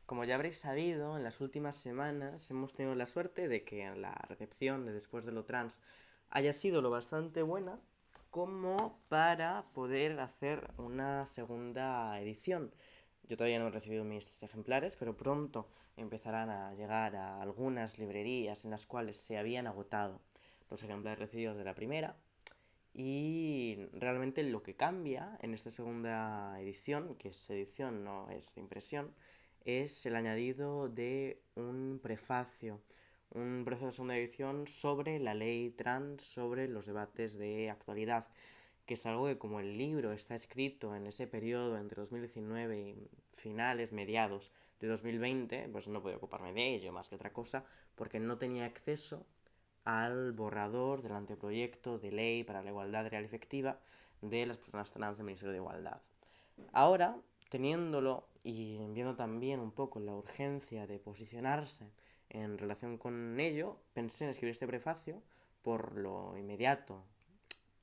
Como ya habréis sabido, en las últimas semanas hemos tenido la suerte de que la recepción de Después de lo Trans haya sido lo bastante buena como para poder hacer una segunda edición. Yo todavía no he recibido mis ejemplares, pero pronto empezarán a llegar a algunas librerías en las cuales se habían agotado los ejemplares recibidos de la primera. Y realmente lo que cambia en esta segunda edición, que es edición, no es impresión, es el añadido de un prefacio de segunda edición sobre la ley trans, sobre los debates de actualidad, que es algo que como el libro está escrito en ese periodo entre 2019 y finales, mediados de 2020, pues no podía ocuparme de ello más que otra cosa, porque no tenía acceso al borrador del anteproyecto de ley para la igualdad real y efectiva de las personas trans del Ministerio de Igualdad. Ahora, teniéndolo y viendo también un poco la urgencia de posicionarse en relación con ello, pensé en escribir este prefacio por lo inmediato,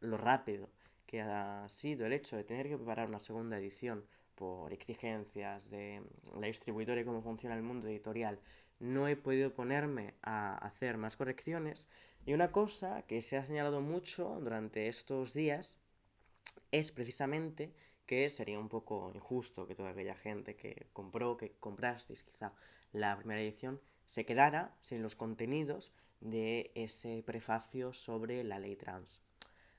lo rápido que ha sido el hecho de tener que preparar una segunda edición por exigencias de la distribuidora y cómo funciona el mundo editorial. No he podido ponerme a hacer más correcciones, y una cosa que se ha señalado mucho durante estos días es precisamente que sería un poco injusto que toda aquella gente que comprasteis quizá la primera edición, se quedara sin los contenidos de ese prefacio sobre la ley trans.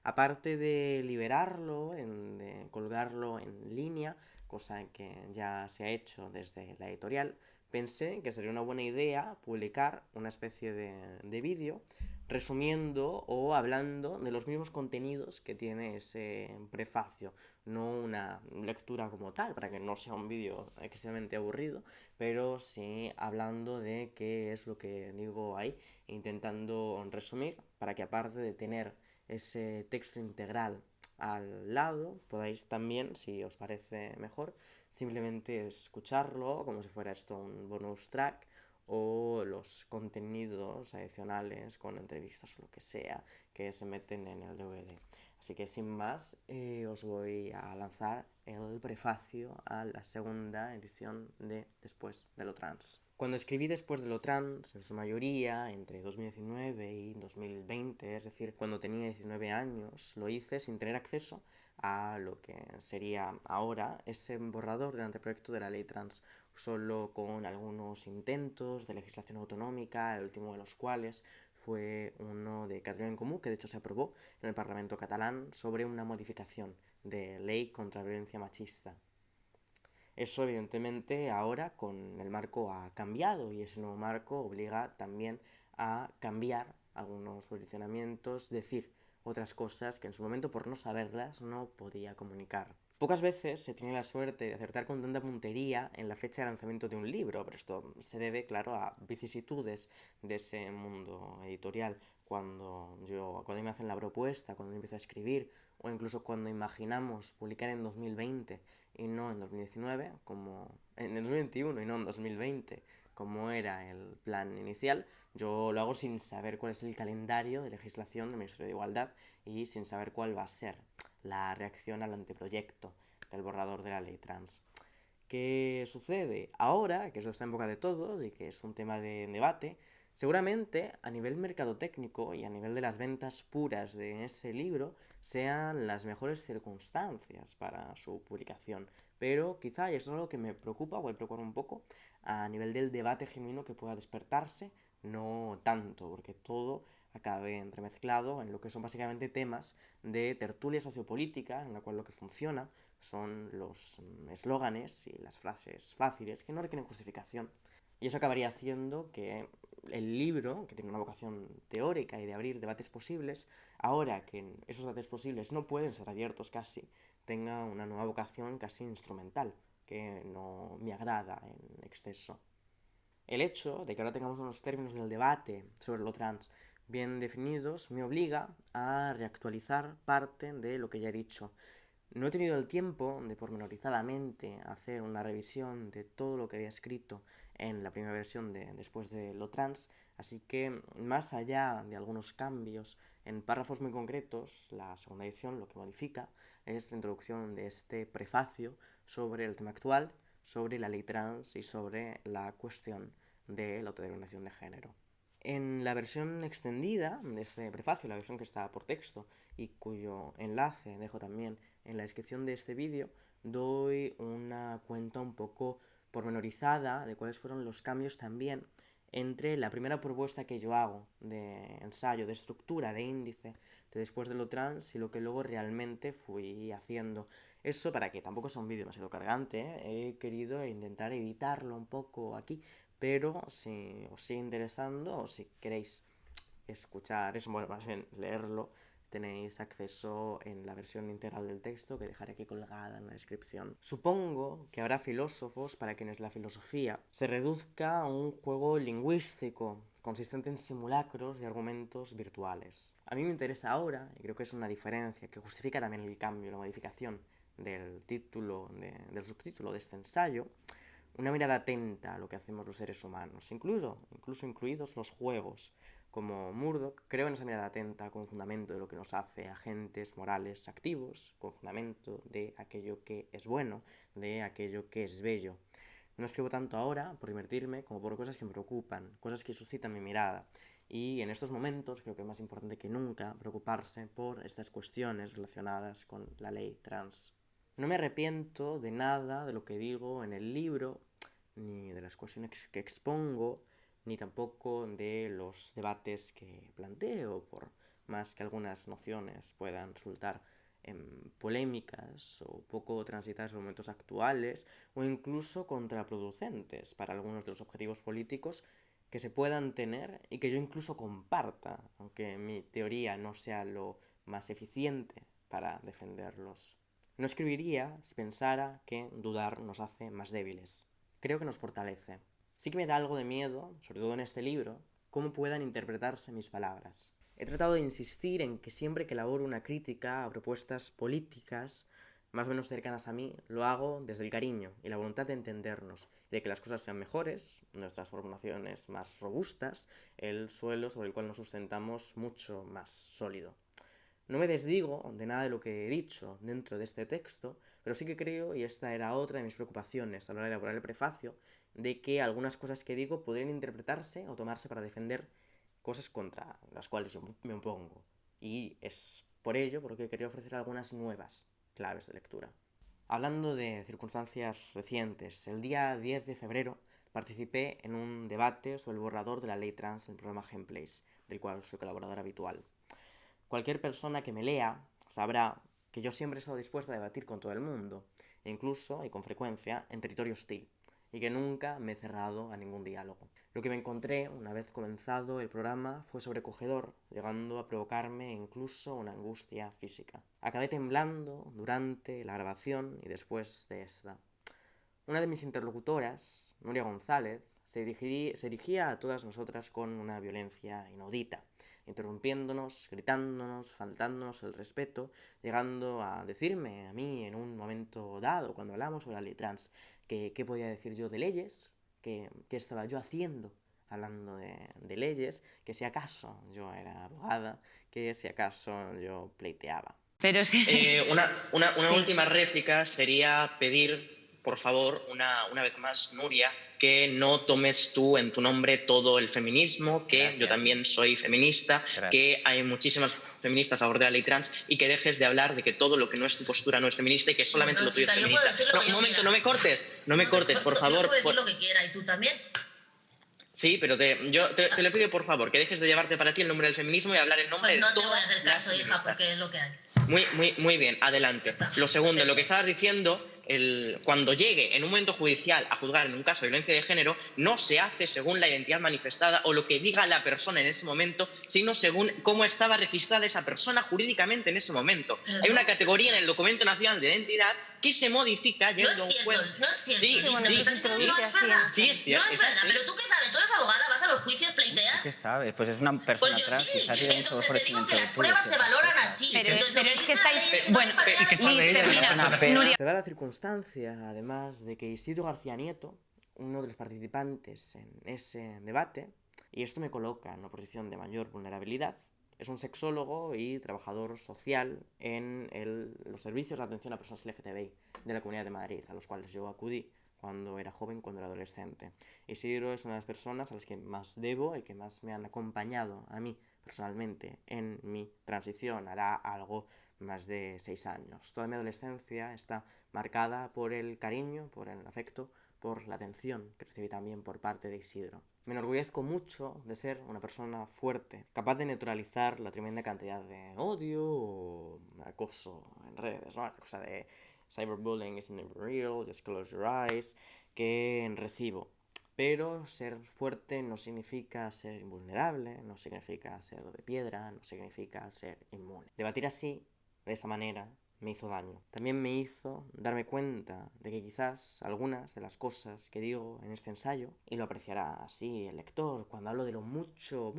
Aparte de liberarlo, de colgarlo en línea, cosa que ya se ha hecho desde la editorial, pensé que sería una buena idea publicar una especie de vídeo resumiendo o hablando de los mismos contenidos que tiene ese prefacio, no una lectura como tal, para que no sea un vídeo excesivamente aburrido, pero sí hablando de qué es lo que digo ahí, intentando resumir, para que aparte de tener ese texto integral al lado, podáis también, si os parece mejor, simplemente escucharlo como si fuera esto un bonus track, o los contenidos adicionales con entrevistas o lo que sea que se meten en el DVD. Así que sin más, os voy a lanzar el prefacio a la segunda edición de Después de lo Trans. Cuando escribí Después de lo Trans, en su mayoría, entre 2019 y 2020, es decir, cuando tenía 19 años, lo hice sin tener acceso a lo que sería ahora ese borrador del anteproyecto de la ley trans, solo con algunos intentos de legislación autonómica, el último de los cuales fue uno de Catalunya en Comú, que de hecho se aprobó en el Parlamento catalán, sobre una modificación de ley contra la violencia machista. Eso evidentemente ahora con el marco ha cambiado, y ese nuevo marco obliga también a cambiar algunos posicionamientos, decir otras cosas que en su momento por no saberlas no podía comunicar. Pocas veces se tiene la suerte de acertar con tanta puntería en la fecha de lanzamiento de un libro, pero esto se debe, claro, a vicisitudes de ese mundo editorial. Cuando me hacen la propuesta, cuando empiezo a escribir, o incluso cuando imaginamos publicar en 2020 y no en 2019, como en el 2021 y no en 2020, como era el plan inicial, yo lo hago sin saber cuál es el calendario de legislación del Ministerio de Igualdad y sin saber cuál va a ser la reacción al anteproyecto del borrador de la ley trans. ¿Qué sucede? Ahora, que eso está en boca de todos y que es un tema de debate, seguramente a nivel mercadotécnico y a nivel de las ventas puras de ese libro sean las mejores circunstancias para su publicación. Pero quizá, y esto es algo que me preocupa o me preocupa un poco, a nivel del debate genuino que pueda despertarse, no tanto, porque todo acabe entremezclado en lo que son básicamente temas de tertulia sociopolítica, en la cual lo que funciona son los eslóganes y las frases fáciles que no requieren justificación. Y eso acabaría haciendo que el libro, que tiene una vocación teórica y de abrir debates posibles, ahora que esos debates posibles no pueden ser abiertos casi, tenga una nueva vocación casi instrumental, que no me agrada en exceso. El hecho de que ahora tengamos unos términos del debate sobre lo trans bien definidos me obliga a reactualizar parte de lo que ya he dicho. No he tenido el tiempo de pormenorizadamente hacer una revisión de todo lo que había escrito en la primera versión de Después de lo trans, así que más allá de algunos cambios en párrafos muy concretos, la segunda edición lo que modifica es la introducción de este prefacio sobre el tema actual, sobre la ley trans y sobre la cuestión de la autodeterminación de género. En la versión extendida de este prefacio, la versión que está por texto y cuyo enlace dejo también en la descripción de este vídeo, doy una cuenta un poco pormenorizada de cuáles fueron los cambios también entre la primera propuesta que yo hago de ensayo, de estructura, de índice, de después de lo trans y lo que luego realmente fui haciendo. Eso, para que tampoco sea un vídeo demasiado cargante, he querido intentar evitarlo un poco aquí, pero si os sigue interesando o si queréis escuchar eso, bueno, más bien leerlo, tenéis acceso en la versión integral del texto que dejaré aquí colgada en la descripción. Supongo que habrá filósofos para quienes la filosofía se reduzca a un juego lingüístico consistente en simulacros y argumentos virtuales. A mí me interesa ahora, y creo que es una diferencia que justifica también el cambio, la modificación del título, del subtítulo de este ensayo, una mirada atenta a lo que hacemos los seres humanos, incluso incluidos los juegos. Como Murdoch, creo en esa mirada atenta con fundamento de lo que nos hace agentes morales activos, con fundamento de aquello que es bueno, de aquello que es bello. No escribo tanto ahora por divertirme como por cosas que me preocupan, cosas que suscitan mi mirada. Y en estos momentos creo que es más importante que nunca preocuparse por estas cuestiones relacionadas con la ley trans. No me arrepiento de nada de lo que digo en el libro, ni de las cuestiones que expongo, ni tampoco de los debates que planteo, por más que algunas nociones puedan resultar polémicas o poco transitadas en momentos actuales o incluso contraproducentes para algunos de los objetivos políticos que se puedan tener y que yo incluso comparta, aunque mi teoría no sea lo más eficiente para defenderlos. No escribiría si pensara que dudar nos hace más débiles. Creo que nos fortalece. Sí que me da algo de miedo, sobre todo en este libro, cómo puedan interpretarse mis palabras. He tratado de insistir en que siempre que elaboro una crítica a propuestas políticas más o menos cercanas a mí, lo hago desde el cariño y la voluntad de entendernos, y de que las cosas sean mejores, nuestras formulaciones más robustas, el suelo sobre el cual nos sustentamos mucho más sólido. No me desdigo de nada de lo que he dicho dentro de este texto, pero sí que creo, y esta era otra de mis preocupaciones a la hora de elaborar el prefacio, de que algunas cosas que digo podrían interpretarse o tomarse para defender cosas contra las cuales yo me opongo. Y es por ello por lo que quería ofrecer algunas nuevas claves de lectura. Hablando de circunstancias recientes, el día 10 de febrero participé en un debate sobre el borrador de la ley trans en el programa Gameplays, del cual soy colaborador habitual. Cualquier persona que me lea sabrá que yo siempre he estado dispuesto a debatir con todo el mundo, e incluso, y con frecuencia, en territorio hostil, y que nunca me he cerrado a ningún diálogo. Lo que me encontré, una vez comenzado el programa, fue sobrecogedor, llegando a provocarme incluso una angustia física. Acabé temblando durante la grabación y después de esta. Una de mis interlocutoras, Nuria González, se dirigía a todas nosotras con una violencia inaudita, interrumpiéndonos, gritándonos, faltándonos el respeto, llegando a decirme a mí en un momento dado, cuando hablamos sobre la ley trans, que qué podía decir yo de leyes, que estaba yo haciendo hablando de leyes, que si acaso yo era abogada, que si acaso yo pleiteaba. Pero es que... Una Sí. última réplica sería pedir, por favor, una vez más, Nuria, que no tomes tú en tu nombre todo el feminismo, que Gracias, yo también Luis. soy feminista, Gracias. que hay muchísimas feministas a favor de la ley trans y que dejes de hablar de que todo lo que no es tu postura no es feminista y que solamente Bueno, lo tuyo es chica, yo feminista. puedo decir lo que Un yo momento, quiera. no me cortes, por favor. Yo puedo decir lo que quiera y tú también. Sí, pero yo te le pido, por favor, que dejes de llevarte para ti el nombre del feminismo y hablar en nombre Pues no de te voy a todas hacer las caso, hija, feministas. porque es lo que hay. Muy bien, adelante. Lo segundo, lo que estabas diciendo, cuando llegue en un momento judicial a juzgar en un caso de violencia de género, no se hace según la identidad manifestada o lo que diga la persona en ese momento, sino según cómo estaba registrada esa persona jurídicamente en ese momento. Pero Hay no. una categoría en el Documento Nacional de Identidad que se modifica No yendo a un es juez. cierto, no es cierto. Sí, Lisa, sí, lo que estás diciendo no es verdad. Sí, es cierto. No es verdad, así. pero tú qué sabes, tú eres abogada, vas a los juicios, ¿Qué pleiteas. sabes? Pues es una persona Pues yo trans, sí, quizás tiene mucho entonces mejor te digo que conocimiento las tú, pruebas se ciertas valoran cosas. así. Pero Entonces, lo es dice que la ley estáis... es que no Bueno, hay manera de Liz, termina. Una pena. Nuria. Se da la circunstancia, además, de que Isidro García Nieto, uno de los participantes en ese debate, y esto me coloca en una posición de mayor vulnerabilidad, es un sexólogo y trabajador social en los servicios de atención a personas LGTBI de la Comunidad de Madrid, a los cuales yo acudí cuando era joven, cuando era adolescente. Isidro es una de las personas a las que más debo y que más me han acompañado a mí personalmente en mi transición. Hará algo más de 6 años. Toda mi adolescencia está marcada por el cariño, por el afecto, por la atención que recibí también por parte de Isidro. Me enorgullezco mucho de ser una persona fuerte, capaz de neutralizar la tremenda cantidad de odio o acoso en redes, ¿no? La cosa de cyberbullying isn't even real, just close your eyes, que recibo. Pero ser fuerte no significa ser invulnerable, no significa ser de piedra, no significa ser inmune. Debatir así, de esa manera, me hizo daño. También me hizo darme cuenta de que quizás algunas de las cosas que digo en este ensayo, y lo apreciará así el lector, cuando hablo de lo mucho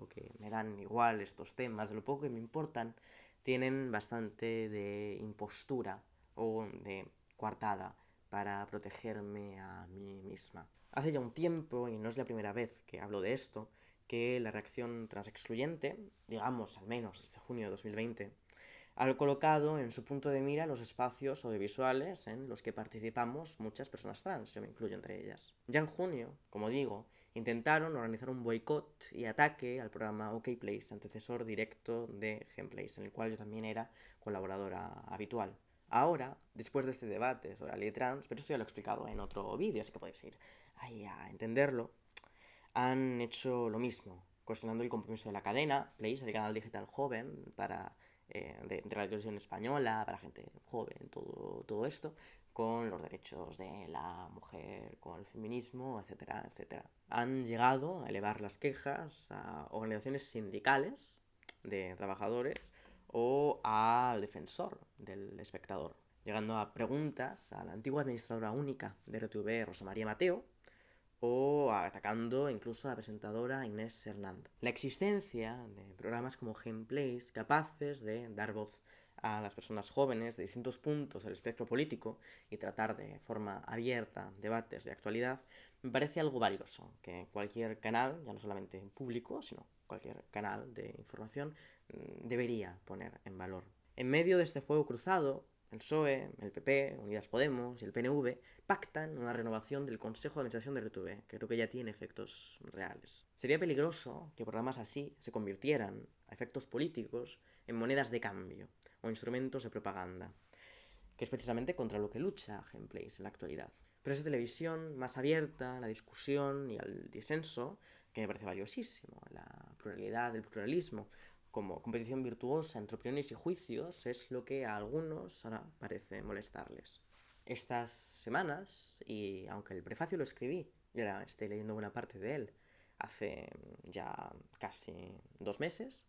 que me dan igual estos temas, de lo poco que me importan, tienen bastante de impostura o de coartada para protegerme a mí misma. Hace ya un tiempo, y no es la primera vez que hablo de esto, que la reacción transexcluyente, digamos al menos desde junio de 2020, ha colocado en su punto de mira los espacios audiovisuales en los que participamos muchas personas trans, yo me incluyo entre ellas. Ya en junio, como digo, intentaron organizar un boicot y ataque al programa OkPlace, antecesor directo de Gameplays, en el cual yo también era colaboradora habitual. Ahora, después de este debate sobre la ley trans, pero esto ya lo he explicado en otro vídeo, así que podéis ir ahí a entenderlo, han hecho lo mismo, cuestionando el compromiso de la cadena, Place, el canal digital joven, para de la televisión española, para gente joven, todo esto, con los derechos de la mujer, con el feminismo, etcétera, etcétera. Han llegado a elevar las quejas a organizaciones sindicales de trabajadores o al defensor del espectador, llegando a preguntas a la antigua administradora única de RTV, Rosa María Mateo, o atacando incluso a la presentadora Inés Hernández. La existencia de programas como Gameplays capaces de dar voz a las personas jóvenes de distintos puntos del espectro político y tratar de forma abierta debates de actualidad me parece algo valioso, que cualquier canal, ya no solamente público, sino cualquier canal de información, debería poner en valor. En medio de este fuego cruzado, el PSOE, el PP, Unidas Podemos y el PNV pactan una renovación del Consejo de Administración de RTV, que creo que ya tiene efectos reales. Sería peligroso que programas así se convirtieran, a efectos políticos, en monedas de cambio o instrumentos de propaganda, que es precisamente contra lo que lucha Gameplays en la actualidad. Pero es televisión más abierta a la discusión y al disenso, que me parece valiosísimo, la pluralidad, el pluralismo, como competición virtuosa entre opiniones y juicios, es lo que a algunos ahora parece molestarles. Estas semanas, y aunque el prefacio lo escribí, y ahora estoy leyendo buena parte de él, hace ya casi 2 meses,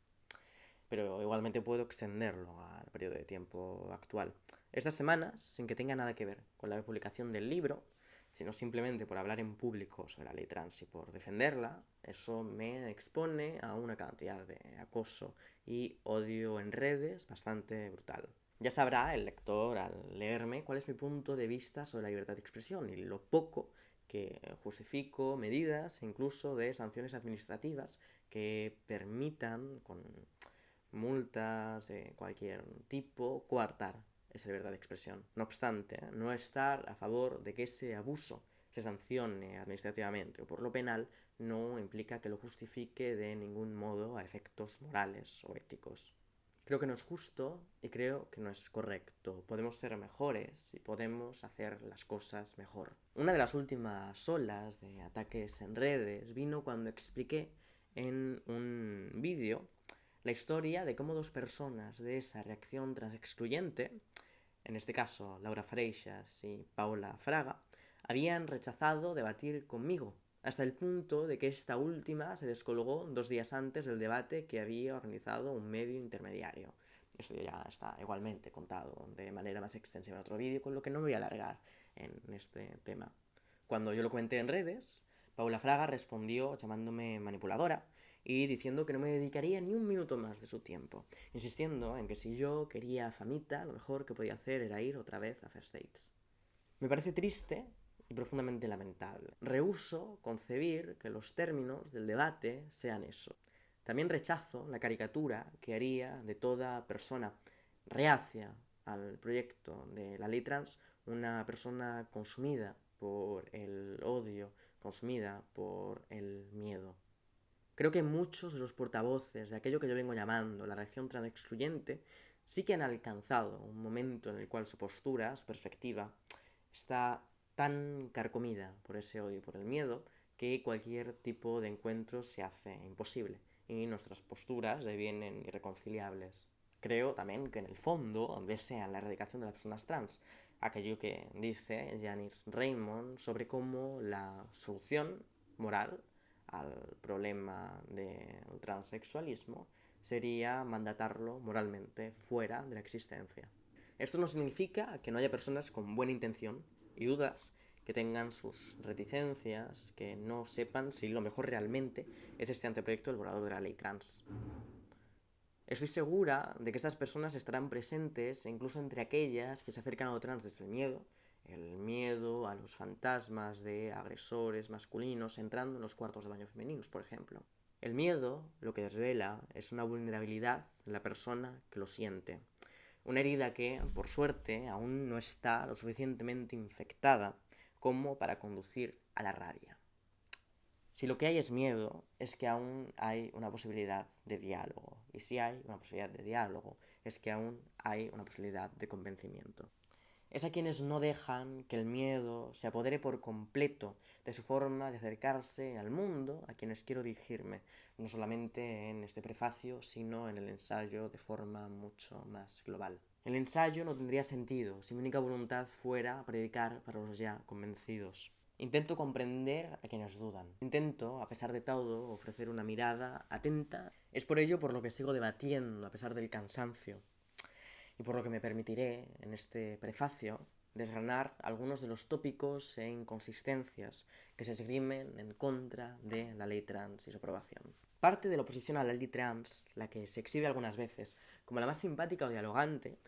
pero igualmente puedo extenderlo al periodo de tiempo actual. Estas semanas, sin que tenga nada que ver con la publicación del libro, sino simplemente por hablar en público sobre la ley trans y por defenderla, eso me expone a una cantidad de acoso y odio en redes bastante brutal. Ya sabrá el lector al leerme cuál es mi punto de vista sobre la libertad de expresión y lo poco que justifico medidas e incluso de sanciones administrativas que permitan, con multas de cualquier tipo, coartar esa libertad de expresión. No obstante, no estar a favor de que ese abuso se sancione administrativamente o por lo penal no implica que lo justifique de ningún modo a efectos morales o éticos. Creo que no es justo y creo que no es correcto. Podemos ser mejores y podemos hacer las cosas mejor. Una de las últimas olas de ataques en redes vino cuando expliqué en un vídeo la historia de cómo 2 personas de esa reacción transexcluyente, en este caso Laura Freixas y Paula Fraga, habían rechazado debatir conmigo, hasta el punto de que esta última se descolgó 2 días antes del debate que había organizado un medio intermediario. Esto ya está igualmente contado de manera más extensiva en otro vídeo, con lo que no me voy a alargar en este tema. Cuando yo lo comenté en redes, Paula Fraga respondió llamándome manipuladora y diciendo que no me dedicaría ni un minuto más de su tiempo, insistiendo en que si yo quería famita, lo mejor que podía hacer era ir otra vez a First Dates. Me parece triste y profundamente lamentable. Rehúso concebir que los términos del debate sean eso. También rechazo la caricatura que haría de toda persona reacia al proyecto de la ley trans una persona consumida por el odio, consumida por el miedo. Creo que muchos de los portavoces de aquello que yo vengo llamando la reacción transexcluyente sí que han alcanzado un momento en el cual su postura, su perspectiva, está tan carcomida por ese odio y por el miedo que cualquier tipo de encuentro se hace imposible y nuestras posturas devienen irreconciliables. Creo también que en el fondo desean la erradicación de las personas trans, aquello que dice Janice Raymond sobre cómo la solución moral al problema del transexualismo sería mandatarlo moralmente fuera de la existencia. Esto no significa que no haya personas con buena intención y dudas, que tengan sus reticencias, que no sepan si lo mejor realmente es este anteproyecto del borrador de la ley trans. Estoy segura de que estas personas estarán presentes incluso entre aquellas que se acercan a lo trans desde el miedo a los fantasmas de agresores masculinos entrando en los cuartos de baño femeninos, por ejemplo. El miedo lo que desvela es una vulnerabilidad en la persona que lo siente. Una herida que, por suerte, aún no está lo suficientemente infectada como para conducir a la rabia. Si lo que hay es miedo, es que aún hay una posibilidad de diálogo. Y si hay una posibilidad de diálogo, es que aún hay una posibilidad de convencimiento. Es a quienes no dejan que el miedo se apodere por completo de su forma de acercarse al mundo a quienes quiero dirigirme, no solamente en este prefacio, sino en el ensayo de forma mucho más global. El ensayo no tendría sentido si mi única voluntad fuera predicar para los ya convencidos. Intento comprender a quienes dudan. Intento, a pesar de todo, ofrecer una mirada atenta. Es por ello por lo que sigo debatiendo, a pesar del cansancio. Y por lo que me permitiré, en este prefacio, desgranar algunos de los tópicos e inconsistencias que se esgrimen en contra de la ley trans y su aprobación. Parte de la oposición a la ley trans, la que se exhibe algunas veces como la más simpática o dialogante,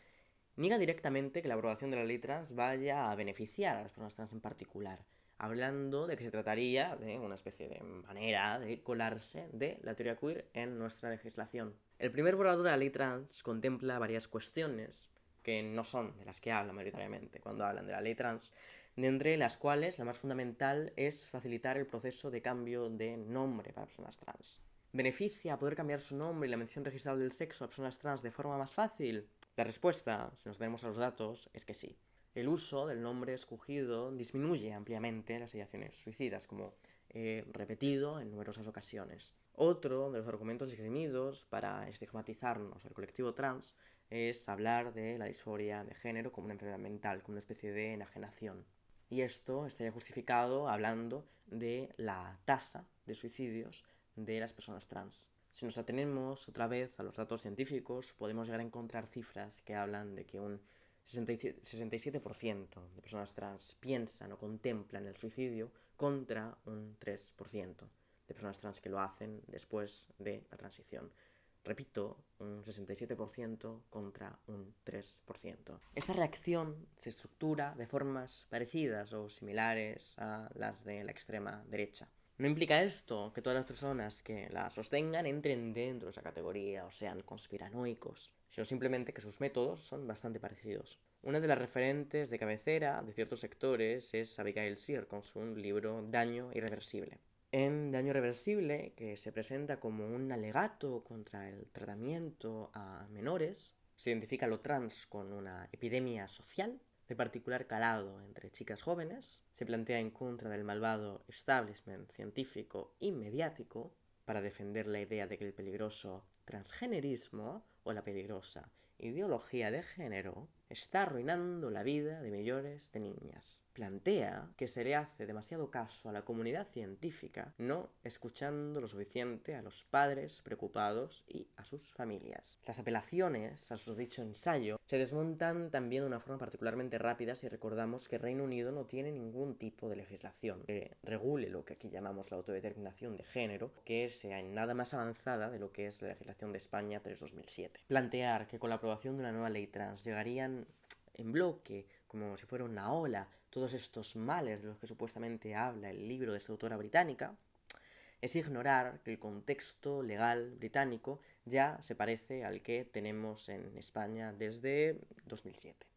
niega directamente que la aprobación de la ley trans vaya a beneficiar a las personas trans en particular, hablando de que se trataría de una especie de manera de colarse de la teoría queer en nuestra legislación. El primer borrador de la ley trans contempla varias cuestiones que no son de las que hablan mayoritariamente cuando hablan de la ley trans, de entre las cuales la más fundamental es facilitar el proceso de cambio de nombre para personas trans. ¿Beneficia poder cambiar su nombre y la mención registrada del sexo a personas trans de forma más fácil? La respuesta, si nos tenemos a los datos, es que sí. El uso del nombre escogido disminuye ampliamente las ideaciones suicidas, como he repetido en numerosas ocasiones. Otro de los argumentos esgrimidos para estigmatizarnos al colectivo trans es hablar de la disforia de género como una enfermedad mental, como una especie de enajenación. Y esto estaría justificado hablando de la tasa de suicidios de las personas trans. Si nos atenemos otra vez a los datos científicos, podemos llegar a encontrar cifras que hablan de que un 67% de personas trans piensan o contemplan el suicidio contra un 3% de personas trans que lo hacen después de la transición. Repito, un 67% contra un 3%. Esta reacción se estructura de formas parecidas o similares a las de la extrema derecha. No implica esto que todas las personas que la sostengan entren dentro de esa categoría o sean conspiranoicos, sino simplemente que sus métodos son bastante parecidos. Una de las referentes de cabecera de ciertos sectores es Abigail Sear con su libro Daño Irreversible. En Daño Irreversible, que se presenta como un alegato contra el tratamiento a menores, se identifica lo trans con una epidemia social de particular calado entre chicas jóvenes, se plantea en contra del malvado establishment científico y mediático para defender la idea de que el peligroso transgenerismo o la peligrosa ideología de género está arruinando la vida de millones de niñas. Plantea que se le hace demasiado caso a la comunidad científica, no escuchando lo suficiente a los padres preocupados y a sus familias. Las apelaciones a su dicho ensayo se desmontan también de una forma particularmente rápida si recordamos que Reino Unido no tiene ningún tipo de legislación que regule lo que aquí llamamos la autodeterminación de género, que sea en nada más avanzada de lo que es la legislación de España 3/2007. Plantear que con la aprobación de una nueva ley trans llegarían en bloque, como si fuera una ola, todos estos males de los que supuestamente habla el libro de esta autora británica, es ignorar que el contexto legal británico ya se parece al que tenemos en España desde 2007.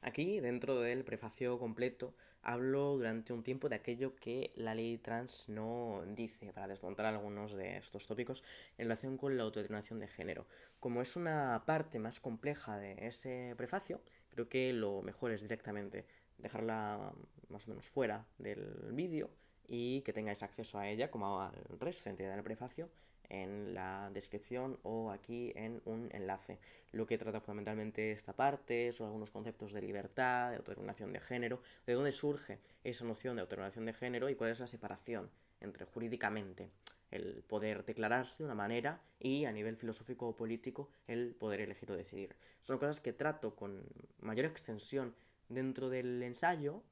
Aquí, dentro del prefacio completo, hablo durante un tiempo de aquello que la ley trans no dice, para desmontar algunos de estos tópicos en relación con la autodeterminación de género. Como es una parte más compleja de ese prefacio, creo que lo mejor es directamente dejarla más o menos fuera del vídeo y que tengáis acceso a ella, como al resto del prefacio, en la descripción o aquí en un enlace. Lo que trata fundamentalmente esta parte son algunos conceptos de libertad, de autodeterminación de género, de dónde surge esa noción de autodeterminación de género y cuál es la separación entre jurídicamente el poder declararse de una manera y a nivel filosófico o político el poder elegir o decidir. Son cosas que trato con mayor extensión dentro del ensayo,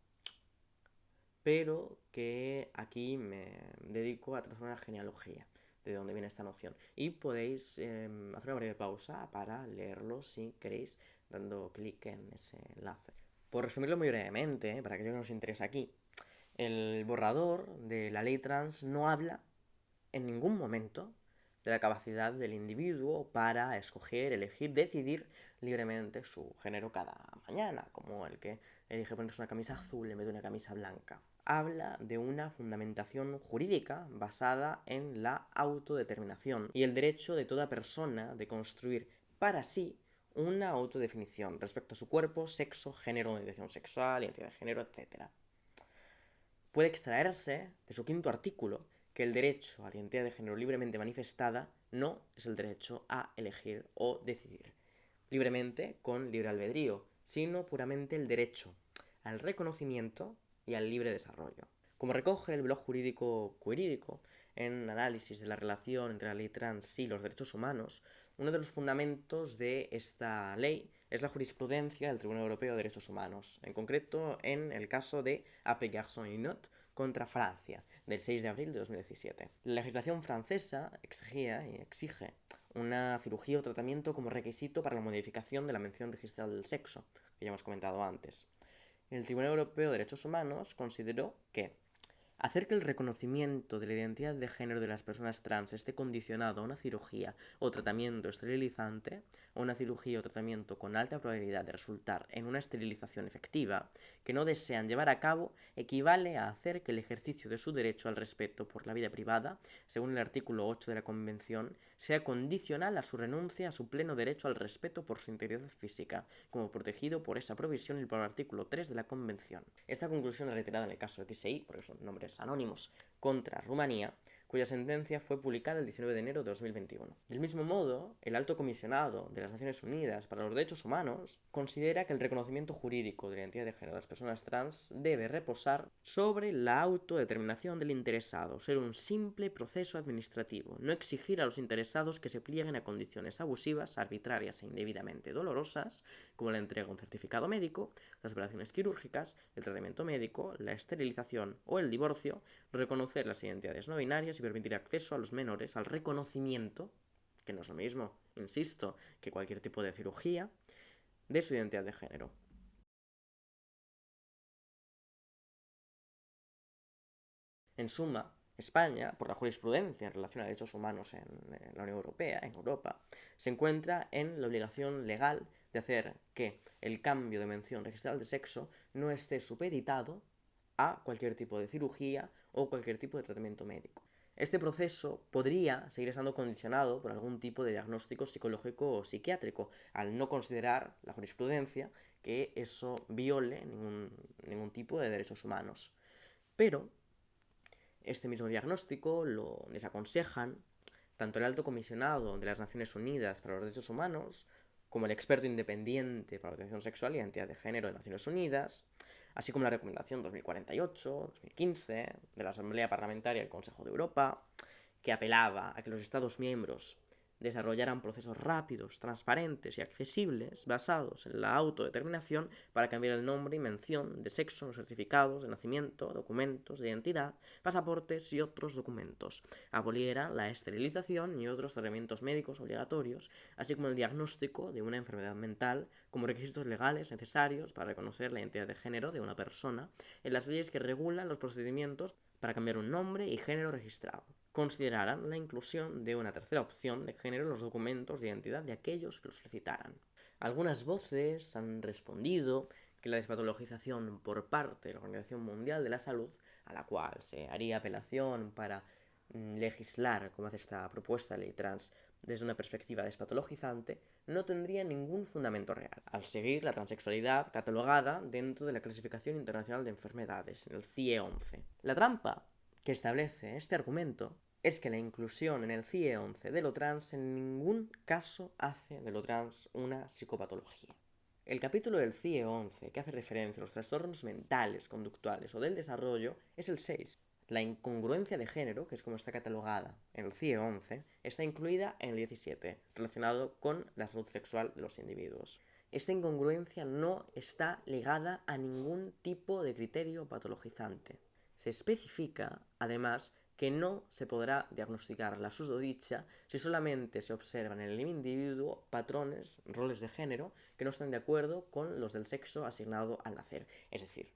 pero que aquí me dedico a trazar una genealogía de dónde viene esta noción. Y podéis hacer una breve pausa para leerlo si queréis, dando clic en ese enlace. Por resumirlo muy brevemente, para aquello que nos interesa aquí, el borrador de la ley trans no habla en ningún momento de la capacidad del individuo para escoger, elegir, decidir libremente su género cada mañana, como el que elige ponerse una camisa azul en vez de una camisa blanca. Habla de una fundamentación jurídica basada en la autodeterminación y el derecho de toda persona de construir para sí una autodefinición respecto a su cuerpo, sexo, género, orientación sexual, identidad de género, etc. Puede extraerse de su quinto artículo que el derecho a la identidad de género libremente manifestada no es el derecho a elegir o decidir libremente con libre albedrío, sino puramente el derecho al reconocimiento y al libre desarrollo. Como recoge el blog jurídico Queerídico en análisis de la relación entre la ley trans y los derechos humanos, uno de los fundamentos de esta ley es la jurisprudencia del Tribunal Europeo de Derechos Humanos, en concreto en el caso de Appel Garçon y Not contra Francia, del 6 de abril de 2017. La legislación francesa exigía y exige una cirugía o tratamiento como requisito para la modificación de la mención registral del sexo, que ya hemos comentado antes. El Tribunal Europeo de Derechos Humanos consideró que hacer que el reconocimiento de la identidad de género de las personas trans esté condicionado a una cirugía o tratamiento esterilizante, o una cirugía o tratamiento con alta probabilidad de resultar en una esterilización efectiva, que no desean llevar a cabo, equivale a hacer que el ejercicio de su derecho al respeto por la vida privada, según el artículo 8 de la Convención, sea condicional a su renuncia a su pleno derecho al respeto por su integridad física, como protegido por esa provisión y por el artículo 3 de la Convención. Esta conclusión es reiterada en el caso de XI, porque son nombres anónimos, contra Rumanía, cuya sentencia fue publicada el 19 de enero de 2021. Del mismo modo, el Alto Comisionado de las Naciones Unidas para los Derechos Humanos considera que el reconocimiento jurídico de la identidad de género de las personas trans debe reposar sobre la autodeterminación del interesado, ser un simple proceso administrativo, no exigir a los interesados que se plieguen a condiciones abusivas, arbitrarias e indebidamente dolorosas, como la entrega de un certificado médico, las operaciones quirúrgicas, el tratamiento médico, la esterilización o el divorcio, reconocer las identidades no binarias y permitir acceso a los menores al reconocimiento, que no es lo mismo, insisto, que cualquier tipo de cirugía, de su identidad de género. En suma, España, por la jurisprudencia en relación a derechos humanos en la Unión Europea, en Europa, se encuentra en la obligación legal de hacer que el cambio de mención registral de sexo no esté supeditado a cualquier tipo de cirugía o cualquier tipo de tratamiento médico. Este proceso podría seguir estando condicionado por algún tipo de diagnóstico psicológico o psiquiátrico, al no considerar la jurisprudencia que eso viole ningún tipo de derechos humanos. Pero este mismo diagnóstico lo desaconsejan tanto el Alto Comisionado de las Naciones Unidas para los Derechos Humanos como el experto independiente para la protección sexual y identidad de género de Naciones Unidas, así como la recomendación 2048-2015 de la Asamblea Parlamentaria del Consejo de Europa, que apelaba a que los Estados miembros desarrollaran procesos rápidos, transparentes y accesibles basados en la autodeterminación para cambiar el nombre y mención de sexo en los certificados de nacimiento, documentos de identidad, pasaportes y otros documentos. Aboliera la esterilización y otros tratamientos médicos obligatorios, así como el diagnóstico de una enfermedad mental como requisitos legales necesarios para reconocer la identidad de género de una persona en las leyes que regulan los procedimientos para cambiar un nombre y género registrado. Consideraran la inclusión de una tercera opción de género en los documentos de identidad de aquellos que lo solicitaran. Algunas voces han respondido que la despatologización por parte de la Organización Mundial de la Salud, a la cual se haría apelación para legislar, como hace esta propuesta de ley trans, desde una perspectiva despatologizante, no tendría ningún fundamento real, al seguir la transexualidad catalogada dentro de la Clasificación Internacional de Enfermedades, en el CIE-11. La trampa que establece este argumento es que la inclusión en el CIE-11 de lo trans en ningún caso hace de lo trans una psicopatología. El capítulo del CIE-11 que hace referencia a los trastornos mentales, conductuales o del desarrollo es el 6. La incongruencia de género, que es como está catalogada en el CIE-11, está incluida en el 17, relacionado con la salud sexual de los individuos. Esta incongruencia no está ligada a ningún tipo de criterio patologizante. Se especifica, además, que no se podrá diagnosticar la susodicha si solamente se observan en el individuo patrones, roles de género, que no están de acuerdo con los del sexo asignado al nacer. Es decir,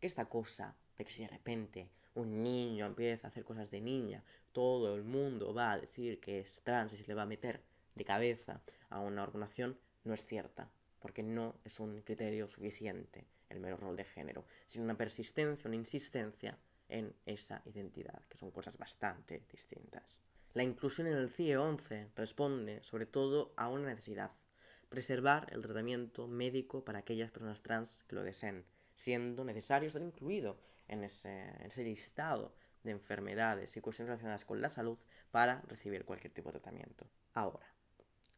que esta cosa de que si de repente un niño empieza a hacer cosas de niña, todo el mundo va a decir que es trans y se le va a meter de cabeza a una hormonación, no es cierta, porque no es un criterio suficiente el mero rol de género, sino una persistencia, una insistencia en esa identidad, que son cosas bastante distintas. La inclusión en el CIE-11 responde sobre todo a una necesidad: preservar el tratamiento médico para aquellas personas trans que lo deseen, siendo necesario estar incluido en ese listado de enfermedades y cuestiones relacionadas con la salud para recibir cualquier tipo de tratamiento. Ahora,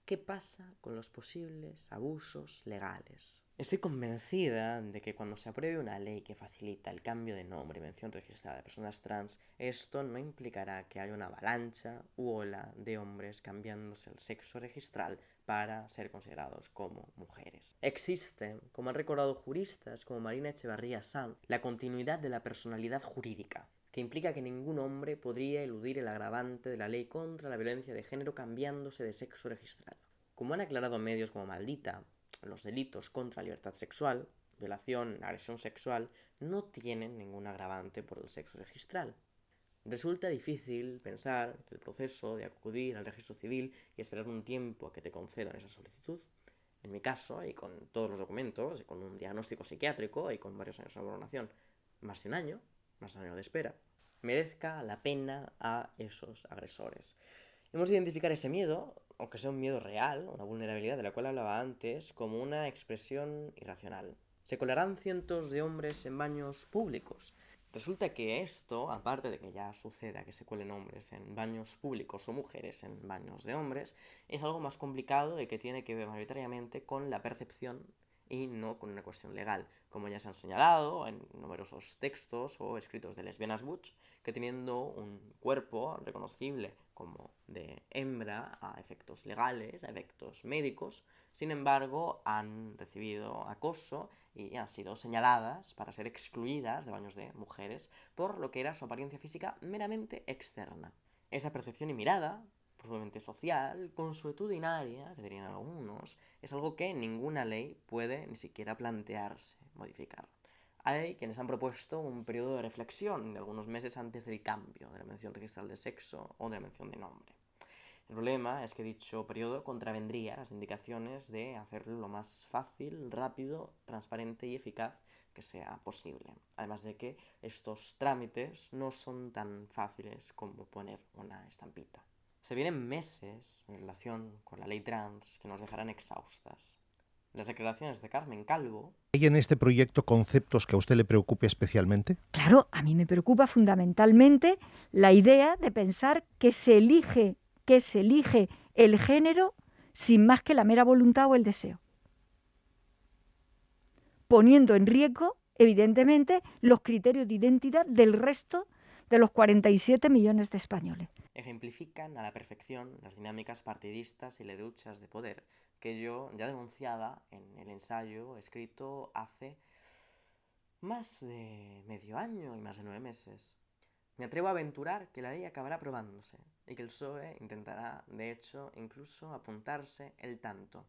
¿qué pasa con los posibles abusos legales? Estoy convencida de que cuando se apruebe una ley que facilita el cambio de nombre y mención registrada de personas trans, esto no implicará que haya una avalancha u ola de hombres cambiándose el sexo registral para ser considerados como mujeres. Existe, como han recordado juristas como Marina Echevarría Sanz, la continuidad de la personalidad jurídica, que implica que ningún hombre podría eludir el agravante de la ley contra la violencia de género cambiándose de sexo registral. Como han aclarado medios como Maldita, los delitos contra la libertad sexual, violación, agresión sexual, no tienen ningún agravante por el sexo registral. Resulta difícil pensar que el proceso de acudir al registro civil y esperar un tiempo a que te concedan esa solicitud, en mi caso, y con todos los documentos, y con un diagnóstico psiquiátrico, y con varios años de valoración, más de un año de espera, merezca la pena a esos agresores. Hemos de identificar ese miedo, aunque sea un miedo real, una vulnerabilidad de la cual hablaba antes, como una expresión irracional. Se colarán cientos de hombres en baños públicos. Resulta que esto, aparte de que ya suceda que se cuelen hombres en baños públicos o mujeres en baños de hombres, es algo más complicado y que tiene que ver mayoritariamente con la percepción y no con una cuestión legal, como ya se han señalado en numerosos textos o escritos de lesbianas butch, que teniendo un cuerpo reconocible como de hembra a efectos legales, a efectos médicos, sin embargo han recibido acoso y han sido señaladas para ser excluidas de baños de mujeres por lo que era su apariencia física meramente externa. Esa percepción y mirada, profundamente social, consuetudinaria, que dirían algunos, es algo que ninguna ley puede ni siquiera plantearse modificar. Hay quienes han propuesto un periodo de reflexión de algunos meses antes del cambio de la mención registral de sexo o de la mención de nombre. El problema es que dicho periodo contravendría las indicaciones de hacerlo lo más fácil, rápido, transparente y eficaz que sea posible. Además de que estos trámites no son tan fáciles como poner una estampita. Se vienen meses en relación con la ley trans que nos dejarán exhaustas. Las declaraciones de Carmen Calvo... ¿Hay en este proyecto conceptos que a usted le preocupe especialmente? Claro, a mí me preocupa fundamentalmente la idea de pensar que se elige el género sin más que la mera voluntad o el deseo, poniendo en riesgo, evidentemente, los criterios de identidad del resto de los 47 millones de españoles. Ejemplifican a la perfección las dinámicas partidistas y leduchas de poder que yo ya denunciaba en el ensayo escrito hace más de medio año y más de 9 meses. Me atrevo a aventurar que la ley acabará aprobándose y que el PSOE intentará, de hecho, incluso apuntarse el tanto.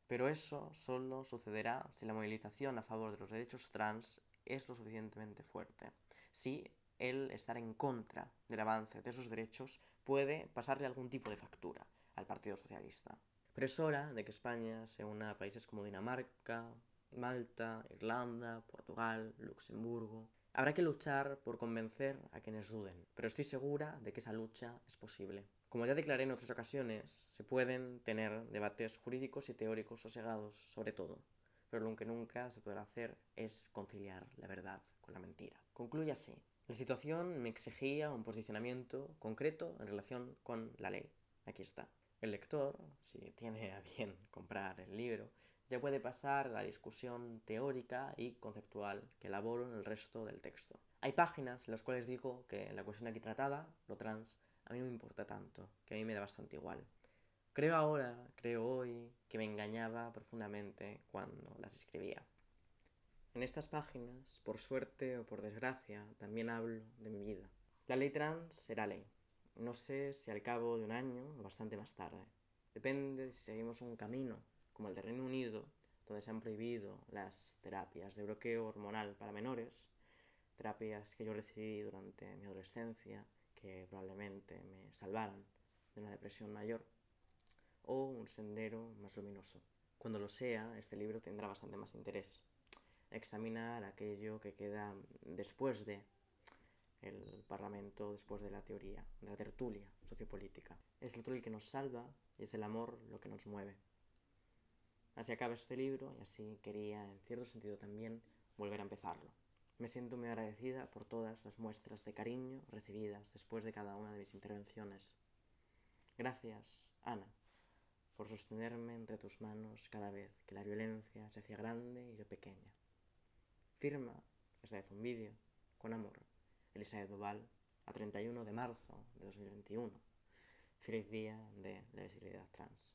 Pero eso solo sucederá si la movilización a favor de los derechos trans es lo suficientemente fuerte. Si el estar en contra del avance de esos derechos puede pasarle algún tipo de factura al Partido Socialista. Pero es hora de que España se una a países como Dinamarca, Malta, Irlanda, Portugal, Luxemburgo. Habrá que luchar por convencer a quienes duden, pero estoy segura de que esa lucha es posible. Como ya declaré en otras ocasiones, se pueden tener debates jurídicos y teóricos sosegados sobre todo, pero lo que nunca se podrá hacer es conciliar la verdad con la mentira. Concluye así. La situación me exigía un posicionamiento concreto en relación con la ley. Aquí está. El lector, si tiene a bien comprar el libro, ya puede pasar a la discusión teórica y conceptual que elaboro en el resto del texto. Hay páginas en las cuales digo que la cuestión aquí tratada, lo trans, a mí no me importa tanto, que a mí me da bastante igual. Creo hoy, que me engañaba profundamente cuando las escribía. En estas páginas, por suerte o por desgracia, también hablo de mi vida. La ley trans será ley. No sé si al cabo de un año o bastante más tarde. Depende de si seguimos un camino, como el de Reino Unido, donde se han prohibido las terapias de bloqueo hormonal para menores, terapias que yo recibí durante mi adolescencia, que probablemente me salvaran de una depresión mayor, o un sendero más luminoso. Cuando lo sea, este libro tendrá bastante más interés. Examinar aquello que queda después de el Parlamento, después de la teoría, de la tertulia sociopolítica. Es el otro el que nos salva y es el amor lo que nos mueve. Así acaba este libro y así quería, en cierto sentido también, volver a empezarlo. Me siento muy agradecida por todas las muestras de cariño recibidas después de cada una de mis intervenciones. Gracias, Ana, por sostenerme entre tus manos cada vez que la violencia se hacía grande y yo pequeña. Firma, esta vez un vídeo, con amor, Elizabeth Duval, a 31 de marzo de 2021. Feliz día de la visibilidad trans.